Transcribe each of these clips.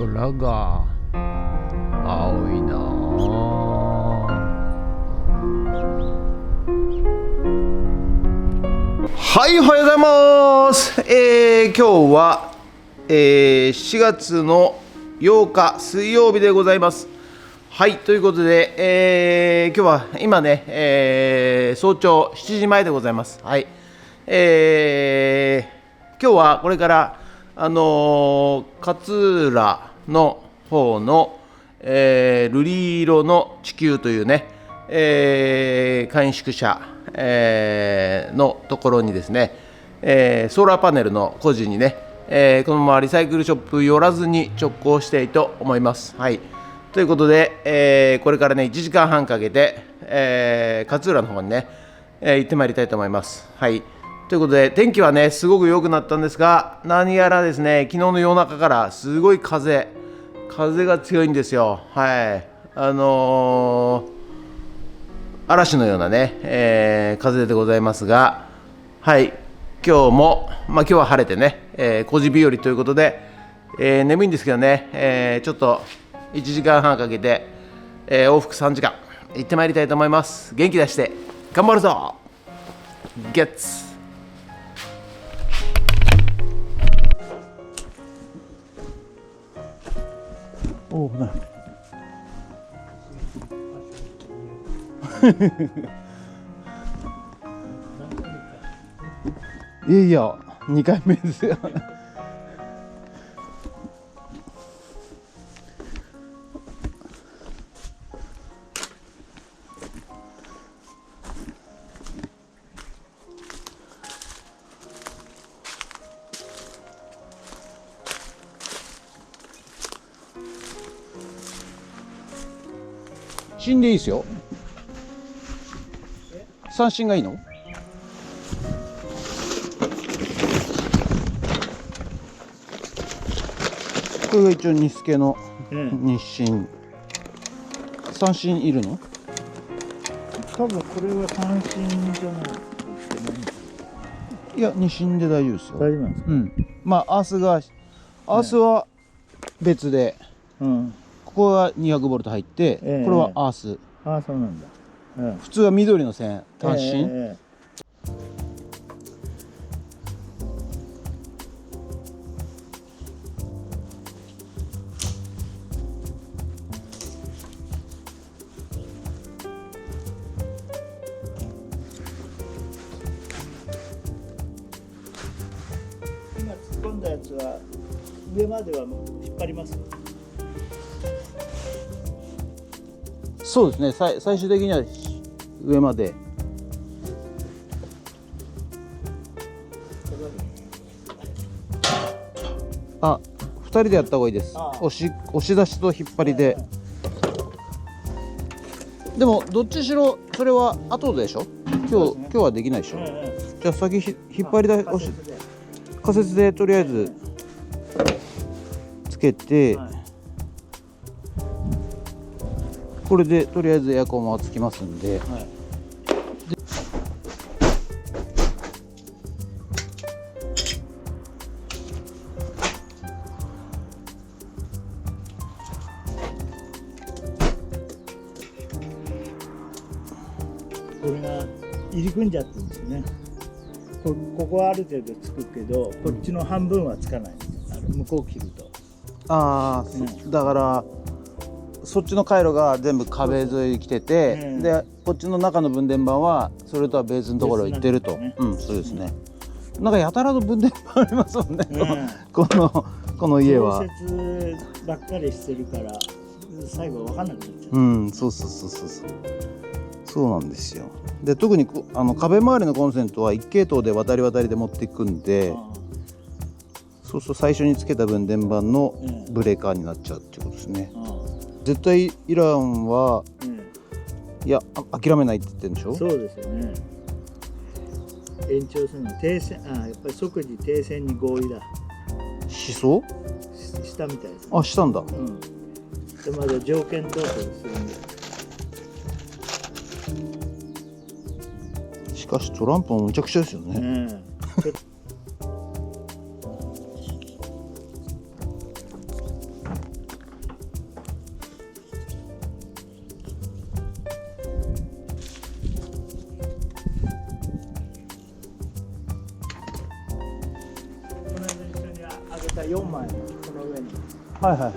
空が青いなはい、おはようございます。今日は、4月の8日水曜日でございます。はい、ということで、今日は今ね、早朝7時前でございます。はい、今日はこれから勝浦の方の、瑠璃色の地球というね、簡宿舎、のところにですね、ソーラーパネルの工事にね、このままリサイクルショップ寄らずに直行したいと思います。はい、ということで、これからね1時間半かけて、勝浦の方にね、行ってまいりたいと思います。はい、ということで天気はねすごく良くなったんですが、何やらですね昨日の夜中からすごい風が強いんですよ。はい、嵐のようなね、風でございますが、はい、今日も、今日は晴れてね、工事日和ということで、眠いんですけどね、ちょっと1時間半かけて、往復3時間行ってまいりたいと思います。元気出して頑張るぞゲッツ。おおな。いやいや2回目ですよ。芯でいいですよ。三振がいいの？これが一応日助の日清。三振いるの？多分これは三振じゃない。いや日清で大丈夫ですよ。大丈夫なんですか？うん。アースは別で、ここが200ボルト入って、これはアース。ああ、そうなんだ。普通は緑の線単身。今突っ込んだやつは上までは引っ張ります。そうですね、最終的には上まで。2人でやった方がいいです。押し出しと引っ張りで。でもどっちしろそれは後でしょ。今日はできないでしょ。じゃあ先引っ張りで仮説でとりあえずつけて、これでとりあえずエアコンはつきますんで、これが入り組んじゃってるんですよね。ここはある程度つくけど、こっちの半分はつかない。向こう切ると。だからそっちの回路が全部壁沿いに来てて、でこっちの中の分電盤はそれとは別のところ行ってると。そうですね。なんかやたらと分電盤ありますもんね、この家は。調節ばっかりしてるから最後分かんなくなっちゃう。そうなんですよ。で特に壁周りのコンセントは1系統で渡りで持っていくんで、そうすると最初につけた分電盤のブレーカーになっちゃうっていうことですね。絶対イランは、いや諦めないって言ってるんでしょ。そうですよね。延長するの停戦、やっぱり即時停戦に合意だ。しそうしたみたいです、ね。したんだ。でまだ条件闘争するんで。しかしトランプもむちゃくちゃですよね。4枚この上にはいはい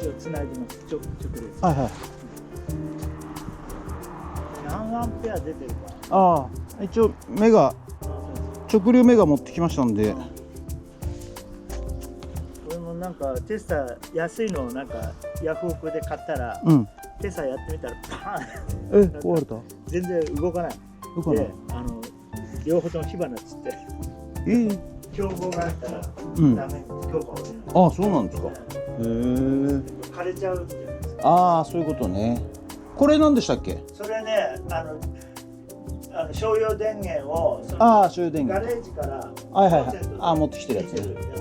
一応つないでます。直列。はいはい。何アンペア出てるか。ああ、一応メガ直流メガ持ってきましたんで。これもなんかテスタ安いのをなんかヤフオクで買ったら、うん。テスタやってみたらパーン壊れた？全然動かない。どこなの？で、両方とも火花っつって凶暴があったらうん。ダメ、強化を入れない。ああ、そうなんですか。へえ。枯れちゃうじゃないですか。ああ、そういうことね。これ何でしたっけ？それね、商用電源をそのああ、そういう電ガ源。レージからはいはいはいコンセントであ持ってきてるやつねついてるやつ。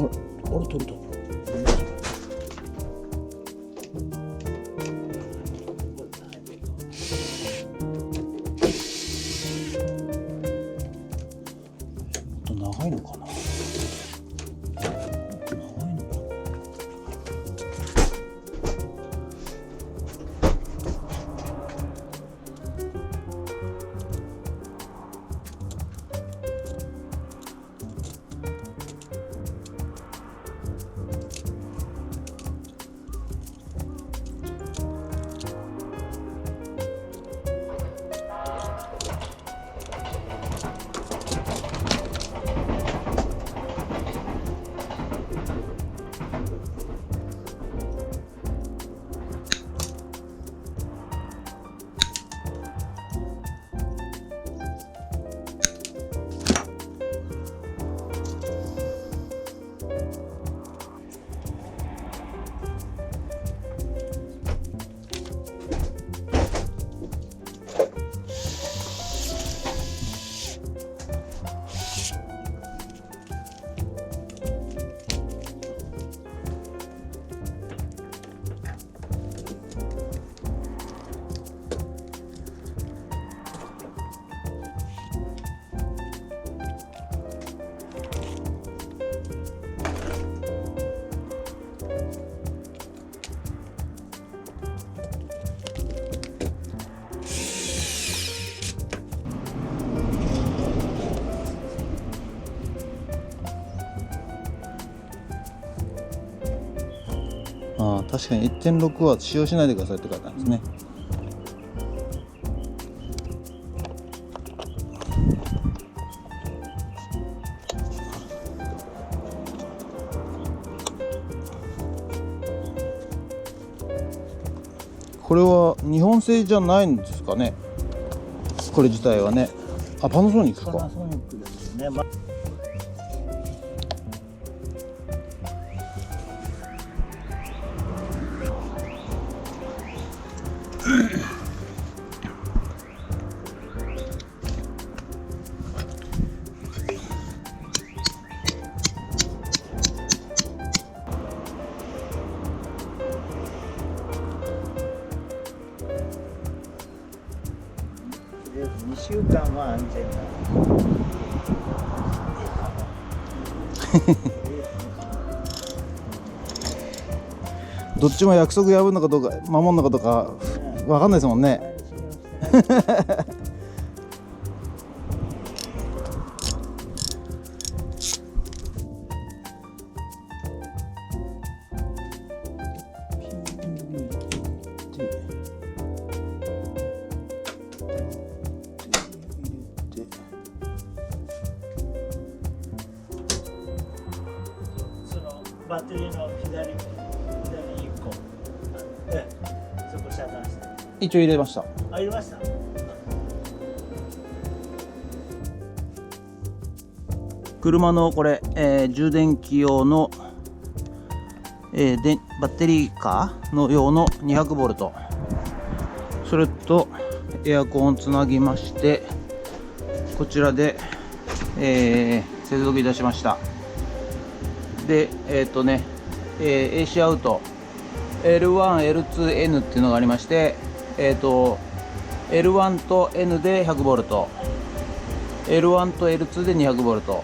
あれ取れた。長いのかな。長いのかな。ああ、確かに 1.6 は使用しないでくださいって書いてあるんですね。これは日本製じゃないんですかね。これ自体はね。あ、パナソニックか。パナソニックですよね。2週間は安全どっちも約束破るのかどうか守るのかどうかわかんないですもんね。バッテリーの左1個、そこ遮断して。一応入れました。あ、入れました。車のこれ、充電器用の、バッテリーカーの用の200ボルト、それとエアコンをつなぎまして、こちらで、接続いたしました。で、AC アウト L1、L2、N っていうのがありまして、L1 と N で 100V、L1 と L2 で 200V、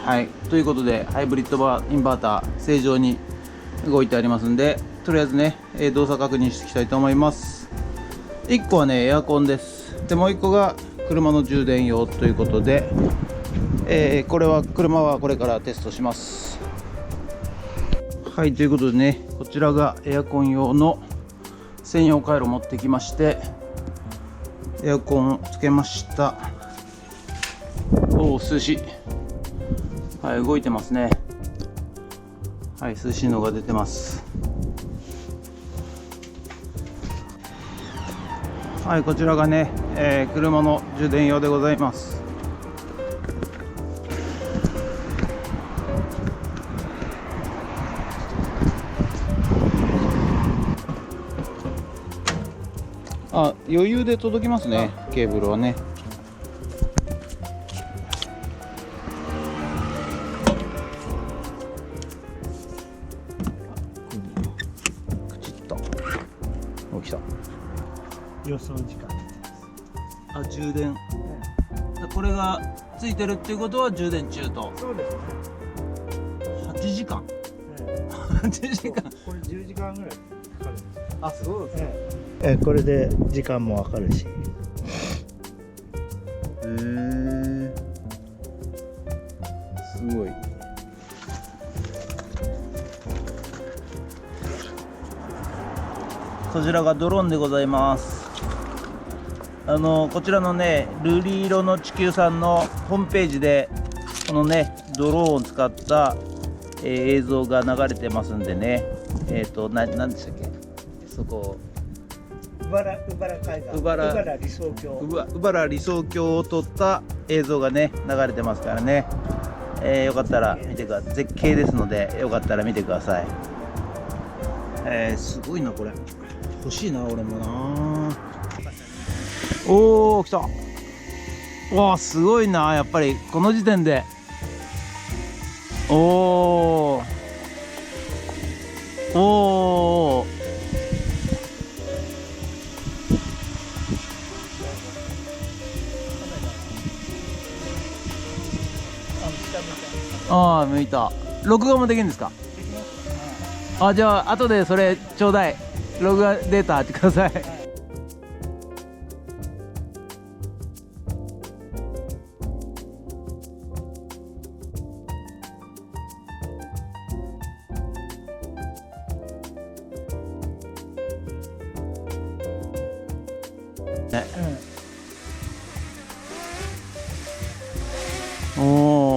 はい、ということでハイブリッドインバーター正常に動いてありますんで、とりあえずね、動作確認していきたいと思います。1個はねエアコンです。でもう1個が車の充電用ということで、これは車はこれからテストします。はい、ということでね、こちらがエアコン用の専用回路持ってきまして、エアコンをつけました。おお、涼しい。はい、動いてますね。はい、涼しいのが出てます。はい、こちらがね、車の充電用でございます。あ、余裕で届きますね、ケーブルはね。クチッと。お、来た。予想時間。あ、充電。これがついてるっていうことは充電中と。そうですね。8時間。8時間。これ10時間ぐらいかかるんです。あ、すごいですね。これで時間もわかるし。すごい。こちらがドローンでございます。こちらのね、瑠璃色の地球さんのホームページでこのね、ドローンを使った、映像が流れてますんでね、なんでしたっけ、そこ。鵜原海岸、鵜原理想郷、鵜原理想郷を撮った映像がね、流れてますからね、よかったら見てください。絶景ですので、よかったら見てください。すごいな、これ。欲しいな、俺もな。おー、来た。わあ、すごいな、やっぱりこの時点で。おー、おー。ああ、向いた。録画もできるんですか？あ、じゃあ後でそれちょうだい。録画データってください。ね。おお。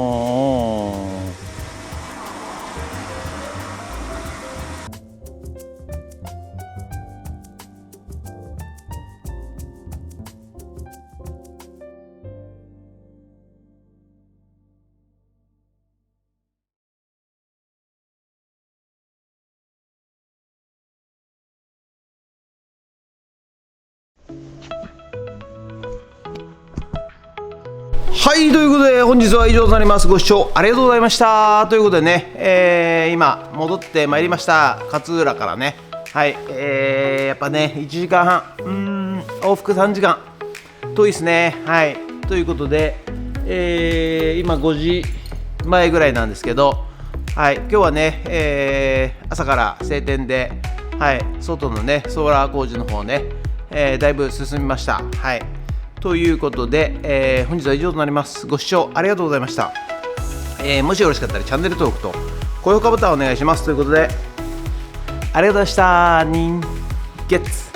はい、ということで本日は以上となります。ご視聴ありがとうございました。ということでね、今戻ってまいりました。勝浦からね。はい、やっぱね、1時間半、往復3時間、遠いですね。はい、ということで、今5時前ぐらいなんですけど、はい、今日はね、朝から晴天で、はい、外のね、ソーラー工事の方ね、だいぶ進みました。はい。ということで、本日は以上となります。ご視聴ありがとうございました。もしよろしかったらチャンネル登録と高評価ボタンをお願いします。ということで、ありがとうございました。ニンゲッツ。